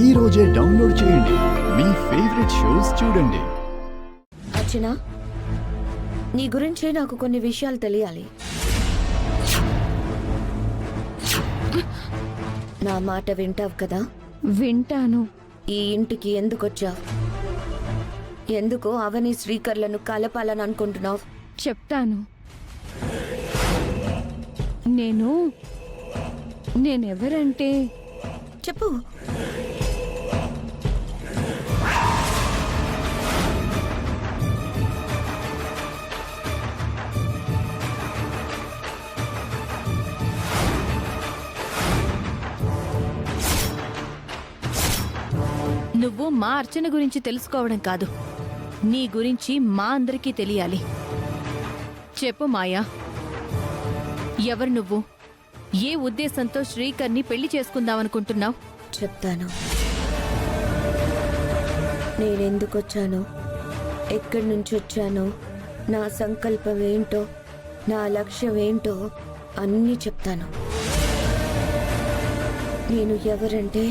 ఈ రోజే డౌన్లోడ్ చేయండి. మీ ఫేవరెట్ షోస్ చూడండి. అర్చన, నీ గురించి నాకు కొన్ని విషయాలు తెలియాలి. నా మాట వింటావు కదా? వింటాను. ఈ ఇంటికి ఎందుకొచ్చావు? ఎందుకు అవని శ్రీకర్లను కలపాలని అనుకుంటున్నావు? చెప్తాను. నేనెవరంటే చెప్పు. నువ్వు మా అర్చన గురించి తెలుసుకోవడం కాదు, నీ గురించి మా అందరికీ తెలియాలి. చెప్పు మాయా, ఎవరు నువ్వు? ఏ ఉద్దేశంతో శ్రీకర్ని పెళ్లి చేసుకుందామనుకుంటున్నావు? చెప్తాను. నేనెందుకొచ్చాను, ఎక్కడి నుంచి వచ్చానో, నా సంకల్పం ఏంటో, నా లక్ష్యం ఏంటో అన్నీ చెప్తాను. నేను ఎవరంటే